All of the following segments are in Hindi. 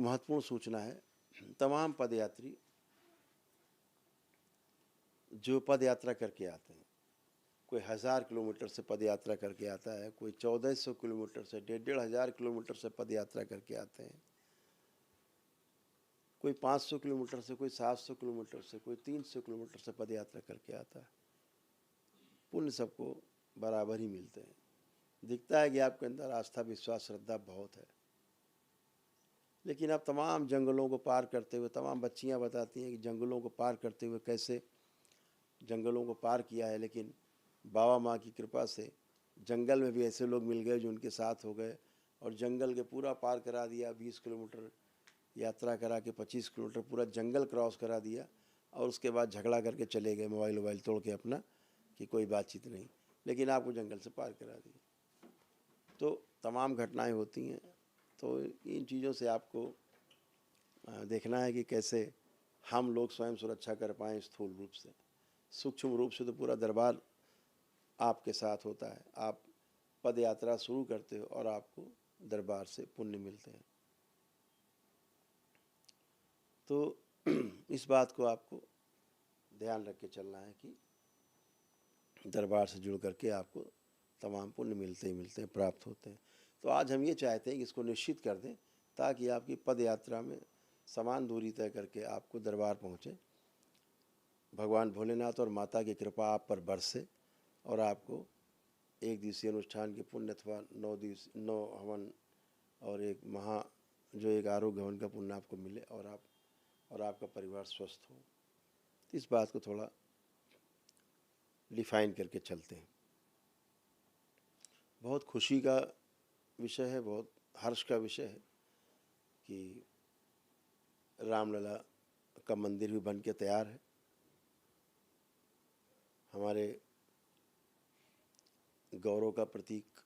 महत्वपूर्ण सूचना है। तमाम पदयात्री जो पद यात्रा करके आते हैं, कोई 1000 किलोमीटर से पद यात्रा करके आता है, कोई 1400 किलोमीटर से 1500 किलोमीटर से पद यात्रा करके आते हैं, कोई 500 किलोमीटर से, कोई 700 किलोमीटर से, कोई 300 किलोमीटर से पद यात्रा करके आता है। पुण्य सबको बराबर ही मिलते हैं। दिखता है कि आपके अंदर आस्था, विश्वास, श्रद्धा बहुत है, लेकिन आप तमाम जंगलों को पार करते हुए, तमाम बच्चियां बताती हैं कि जंगलों को पार करते हुए कैसे जंगलों को पार किया है, लेकिन बाबा माँ की कृपा से जंगल में भी ऐसे लोग मिल गए जो उनके साथ हो गए और जंगल के पूरा पार करा दिया। 20 किलोमीटर यात्रा करा के 25 किलोमीटर पूरा जंगल क्रॉस करा दिया और उसके बाद झगड़ा करके चले गए, मोबाइल तोड़ के अपना, कि कोई बातचीत नहीं, लेकिन आपको जंगल से पार करा दिया। तो तमाम घटनाएं होती हैं। तो इन चीज़ों से आपको देखना है कि कैसे हम लोग स्वयं सुरक्षा कर पाएँ स्थूल रूप से। सूक्ष्म रूप से तो पूरा दरबार आपके साथ होता है। आप पद यात्रा शुरू करते हो और आपको दरबार से पुण्य मिलते हैं। तो इस बात को आपको ध्यान रख के चलना है कि दरबार से जुड़ करके आपको तमाम पुण्य मिलते ही मिलते हैं, प्राप्त होते हैं। तो आज हम ये चाहते हैं कि इसको निश्चित कर दें ताकि आपकी पद यात्रा में समान दूरी तय करके आपको दरबार पहुँचे, भगवान भोलेनाथ और माता की कृपा आप पर बरसे और आपको एक दिवसीय अनुष्ठान के पुण्य अथवा 9 हवन और एक एक आरोग्य हवन का पुण्य आपको मिले और आपका परिवार स्वस्थ हो। इस बात को थोड़ा डिफाइन करके चलते हैं। बहुत खुशी का विषय है, बहुत हर्ष का विषय है कि रामलला का मंदिर भी बन के तैयार है। हमारे गौरव का प्रतीक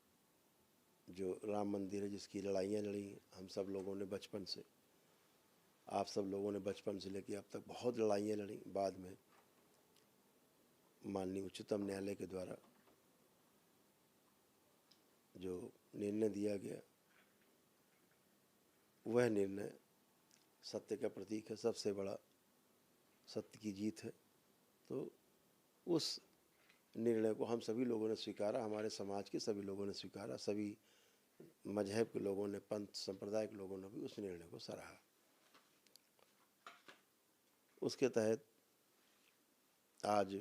जो राम मंदिर है, जिसकी लड़ाइयाँ लड़ी हम सब लोगों ने बचपन से, आप सब लोगों ने बचपन से लेकर अब तक बहुत लड़ाइयाँ लड़ी। बाद में माननीय उच्चतम न्यायालय के द्वारा जो निर्णय दिया गया, वह निर्णय सत्य का प्रतीक है, सबसे बड़ा सत्य की जीत है। तो उस निर्णय को हम सभी लोगों ने स्वीकारा, हमारे समाज के सभी लोगों ने स्वीकारा, सभी मजहब के लोगों ने, पंथ संप्रदाय के लोगों ने भी उस निर्णय को सराहा। उसके तहत आज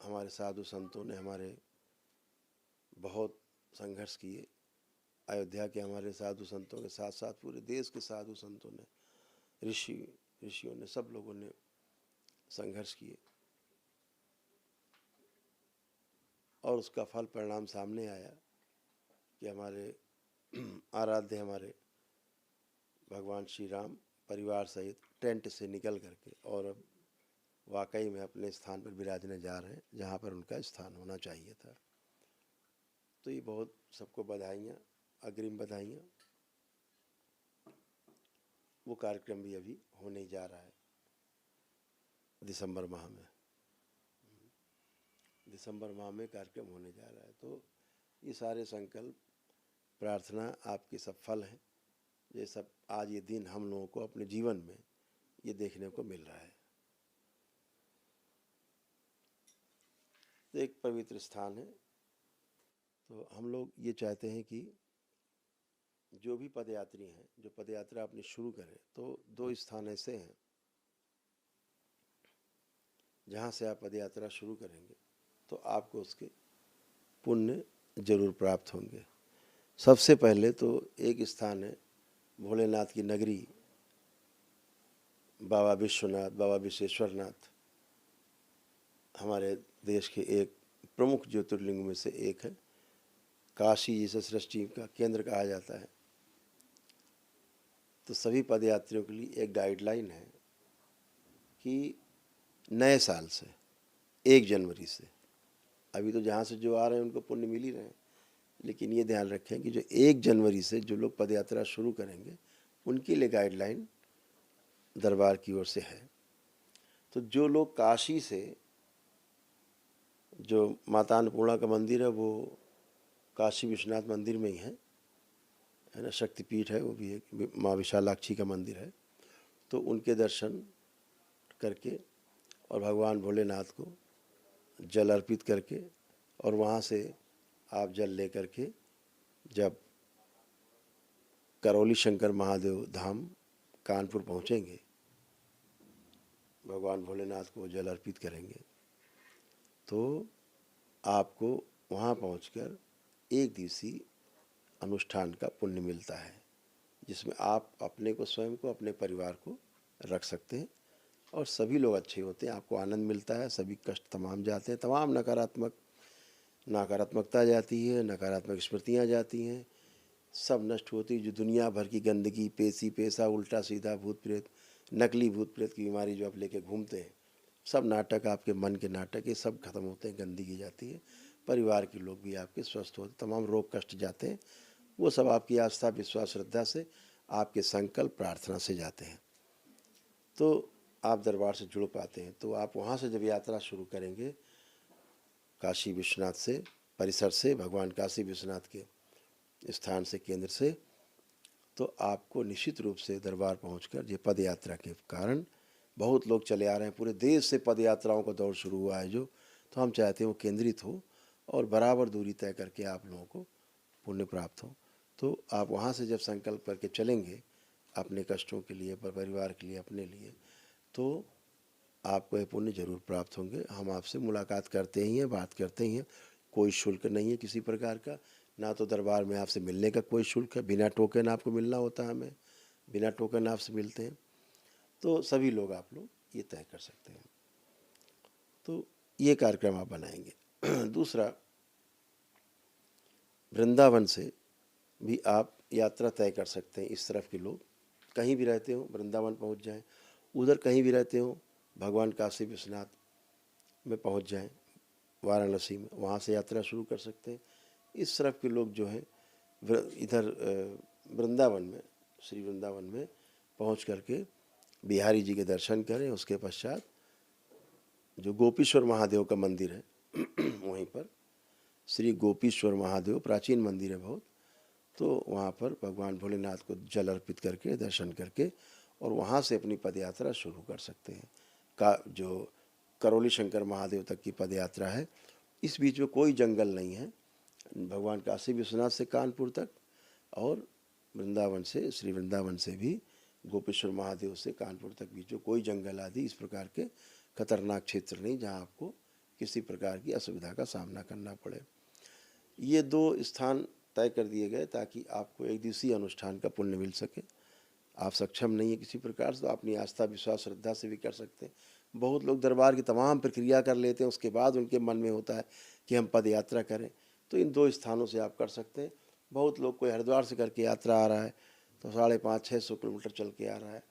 हमारे साधु संतों ने हमारे बहुत संघर्ष किए। अयोध्या के हमारे साधु संतों के साथ साथ पूरे देश के साधु संतों ने, ऋषियों ने, सब लोगों ने संघर्ष किए और उसका फल परिणाम सामने आया कि हमारे आराध्य, हमारे भगवान श्री राम परिवार सहित टेंट से निकल करके और अब वाकई में अपने स्थान पर विराजने जा रहे हैं जहाँ पर उनका स्थान होना चाहिए था। तो ये बहुत सबको बधाइयाँ, अग्रिम बधाइयाँ। वो कार्यक्रम भी अभी होने जा रहा है दिसंबर माह में कार्यक्रम होने जा रहा है। तो ये सारे संकल्प, प्रार्थना आपके सफल हैं। ये सब आज ये दिन हम लोगों को अपने जीवन में ये देखने को मिल रहा है। तो एक पवित्र स्थान है। तो हम लोग ये चाहते हैं कि जो भी पदयात्री हैं, जो पदयात्रा अपनी शुरू करें, तो 2 स्थान ऐसे हैं जहाँ से आप पदयात्रा शुरू करेंगे तो आपको उसके पुण्य जरूर प्राप्त होंगे। सबसे पहले तो एक स्थान है भोलेनाथ की नगरी, बाबा विश्वनाथ, बाबा विश्वेश्वरनाथ, हमारे देश के एक प्रमुख ज्योतिर्लिंग में से एक है। काशी जिसे सृष्टि का केंद्र कहा जाता है। तो सभी पदयात्रियों के लिए एक गाइडलाइन है कि नए साल से 1 जनवरी से, अभी तो जहाँ से जो आ रहे हैं उनको पुण्य मिल ही रहे हैं, लेकिन ये ध्यान रखें कि जो 1 जनवरी से जो लोग पदयात्रा शुरू करेंगे उनके लिए गाइडलाइन दरबार की ओर से है। तो जो लोग काशी से, जो माता अन्नपूर्णा का मंदिर है वो काशी विश्वनाथ मंदिर में ही है, है ना, शक्तिपीठ है, वो भी एक माँ विशालाक्षी का मंदिर है। तो उनके दर्शन करके और भगवान भोलेनाथ को जल अर्पित करके और वहाँ से आप जल ले करके जब करौली शंकर महादेव धाम कानपुर पहुँचेंगे, भगवान भोलेनाथ को जल अर्पित करेंगे, तो आपको वहाँ पहुंचकर एक दिवसीय अनुष्ठान का पुण्य मिलता है, जिसमें आप अपने को, स्वयं को, अपने परिवार को रख सकते हैं और सभी लोग अच्छे होते हैं, आपको आनंद मिलता है, सभी कष्ट तमाम जाते हैं, तमाम नकारात्मकता जाती है, नकारात्मक स्मृतियाँ जाती हैं, सब नष्ट होती है। जो दुनिया भर की गंदगी, पेशी पेशा, उल्टा सीधा, भूत प्रेत, नकली भूत प्रेत की बीमारी जो आप लेके घूमते हैं, सब नाटक, आपके मन के नाटक, ये सब खत्म होते हैं, गंदगी जाती है, परिवार के लोग भी आपके स्वस्थ होते, तमाम रोग कष्ट जाते हैं, वो सब आपकी आस्था, विश्वास, श्रद्धा से, आपके संकल्प, प्रार्थना से जाते हैं, तो आप दरबार से जुड़ पाते हैं। तो आप वहाँ से जब यात्रा शुरू करेंगे काशी विश्वनाथ से, परिसर से, भगवान काशी विश्वनाथ के स्थान से, केंद्र से, तो आपको निश्चित रूप से दरबार पहुंचकर, ये पद यात्रा के कारण बहुत लोग चले आ रहे हैं, पूरे देश से पद यात्राओं का दौर शुरू हुआ है जो, तो हम चाहते हैं वो केंद्रित हो और बराबर दूरी तय करके आप लोगों को पुण्य प्राप्त हो। तो आप वहाँ से जब संकल्प करके चलेंगे अपने कष्टों के लिए, परिवार के लिए, अपने लिए, तो आपको ये पुण्य जरूर प्राप्त होंगे। हम आपसे मुलाकात करते ही हैं, बात करते ही हैं, कोई शुल्क नहीं है किसी प्रकार का, ना तो दरबार में आपसे मिलने का कोई शुल्क है, बिना टोकन आपको मिलना होता है, हमें बिना टोकन आपसे मिलते हैं, तो सभी लोग आप लोग ये तय कर सकते हैं। तो ये कार्यक्रम आप बनाएंगे। दूसरा, वृंदावन से भी आप यात्रा तय कर सकते हैं। इस तरफ के लोग कहीं भी रहते हो वृंदावन पहुंच जाएं, उधर कहीं भी रहते हो भगवान काशी विश्वनाथ में पहुंच जाएं, वाराणसी में, वहाँ से यात्रा शुरू कर सकते हैं। इस तरफ के लोग जो हैं इधर वृंदावन में, श्री वृंदावन में पहुंच करके बिहारी जी के दर्शन करें। उसके पश्चात जो गोपीश्वर महादेव का मंदिर है वहीं पर, श्री गोपीश्वर महादेव प्राचीन मंदिर है बहुत, तो वहाँ पर भगवान भोलेनाथ को जल अर्पित करके, दर्शन करके और वहाँ से अपनी पदयात्रा शुरू कर सकते हैं। जो करौली शंकर महादेव तक की पदयात्रा है, इस बीच में कोई जंगल नहीं है, भगवान काशी विश्वनाथ से कानपुर तक और वृंदावन से, श्री वृंदावन से भी गोपेश्वर महादेव से कानपुर तक बीच में कोई जंगल आदि इस प्रकार के खतरनाक क्षेत्र नहीं जहाँ आपको किसी प्रकार की असुविधा का सामना करना पड़े। ये दो स्थान तय कर दिए गए ताकि आपको एक दिवसीय अनुष्ठान का पुण्य मिल सके। आप सक्षम नहीं है किसी प्रकार से, तो अपनी आस्था, विश्वास, श्रद्धा से भी कर सकते हैं। बहुत लोग दरबार की तमाम प्रक्रिया कर लेते हैं, उसके बाद उनके मन में होता है कि हम पद यात्रा करें, तो इन दो स्थानों से आप कर सकते हैं। बहुत लोग, कोई हरिद्वार से करके यात्रा आ रहा है तो 550-600 किलोमीटर चल के आ रहा है,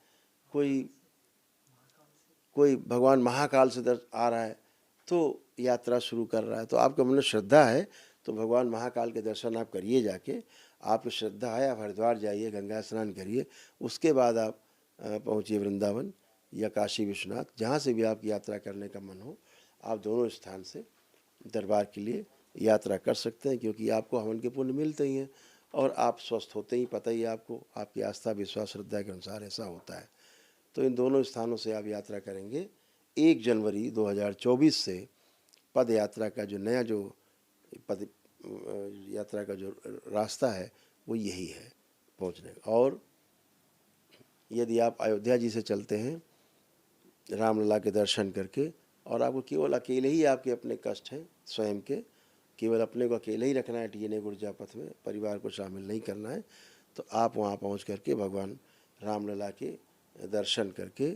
कोई भगवान महाकाल से आ रहा है तो यात्रा शुरू कर रहा है। तो आपके मन में श्रद्धा है तो भगवान महाकाल के दर्शन आप करिए, जाके आपको श्रद्धा है आप हरिद्वार जाइए, गंगा स्नान करिए, उसके बाद आप पहुँचिए वृंदावन या काशी विश्वनाथ, जहाँ से भी आपकी यात्रा करने का मन हो, आप दोनों स्थान से दरबार के लिए यात्रा कर सकते हैं, क्योंकि आपको हवन के पुण्य मिलते ही हैं और आप स्वस्थ होते ही, पता ही आपको, आपकी आस्था, विश्वास, श्रद्धा के अनुसार ऐसा होता है। तो इन दोनों स्थानों से आप यात्रा करेंगे। 1 जनवरी 2024 से पद यात्रा का जो नया जो पद यात्रा का जो रास्ता है वो यही है पहुंचने का। और यदि आप अयोध्या जी से चलते हैं रामलला के दर्शन करके, और आपको केवल अकेले ही आपके अपने कष्ट हैं स्वयं के, केवल अपने को अकेले ही रखना है टीने गुर्जा पथ में, परिवार को शामिल नहीं करना है, तो आप वहाँ पहुँच करके भगवान रामलला के दर्शन करके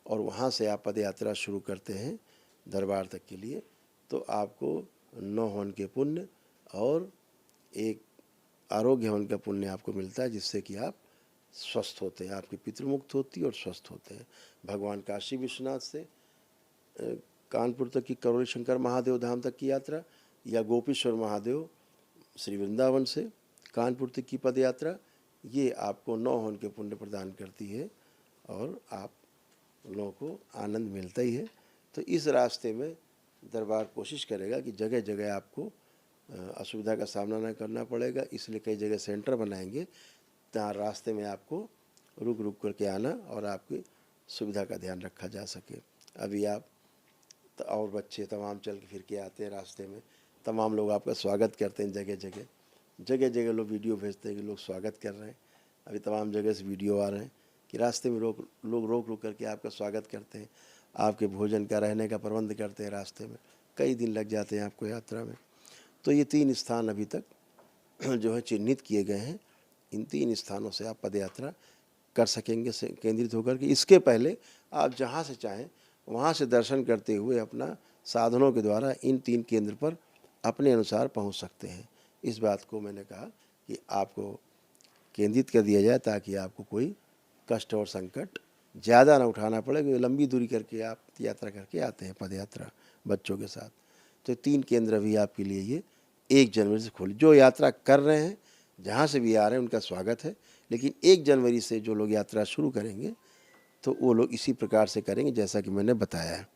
और वहाँ से आप पद यात्रा शुरू करते हैं दरबार तक के लिए, तो आपको 9 हवन के पुण्य और एक आरोग्य हवन का पुण्य आपको मिलता है, जिससे कि आप स्वस्थ होते हैं, आपकी पितृमुक्त होती है और स्वस्थ होते हैं। भगवान काशी विश्वनाथ से कानपुर तक की करौली शंकर महादेव धाम तक की यात्रा, या गोपीश्वर महादेव श्री वृंदावन से कानपुर तक की पद यात्रा, ये आपको 9 हवन के पुण्य प्रदान करती है और आप लोगों को आनंद मिलता ही है। तो इस रास्ते में दरबार कोशिश करेगा कि जगह जगह आपको असुविधा का सामना न करना पड़ेगा, इसलिए कई जगह सेंटर बनाएंगे रास्ते में आपको रुक रुक करके आना और आपकी सुविधा का ध्यान रखा जा सके। अभी आप और बच्चे तमाम चल के फिर के आते हैं रास्ते में, तमाम लोग आपका स्वागत करते हैं। जगह जगह लोग वीडियो भेजते हैं कि लोग स्वागत कर रहे हैं। अभी तमाम जगह से वीडियो आ रहे हैं कि रास्ते में लोग रोक रुक करके आपका स्वागत करते हैं, आपके भोजन का रहने का प्रबंध करते हैं। रास्ते में कई दिन लग जाते हैं आपको यात्रा में। तो ये 3 स्थान अभी तक जो है चिन्हित किए गए हैं। इन 3 स्थानों से आप पद यात्रा कर सकेंगे केंद्रित होकर के। इसके पहले आप जहाँ से चाहें वहाँ से दर्शन करते हुए अपना साधनों के द्वारा इन 3 केंद्र पर अपने अनुसार पहुँच सकते हैं। इस बात को मैंने कहा कि आपको केंद्रित कर दिया जाए ताकि आपको कोई कष्ट और संकट ज़्यादा ना उठाना पड़े, क्योंकि लंबी दूरी करके आप यात्रा करके आते हैं पद यात्रा बच्चों के साथ। तो 3 केंद्र भी आपके लिए ये 1 जनवरी से खोले। जो यात्रा कर रहे हैं, जहाँ से भी आ रहे हैं, उनका स्वागत है। लेकिन 1 जनवरी से जो लोग यात्रा शुरू करेंगे तो वो लोग इसी प्रकार से करेंगे जैसा कि मैंने बताया है।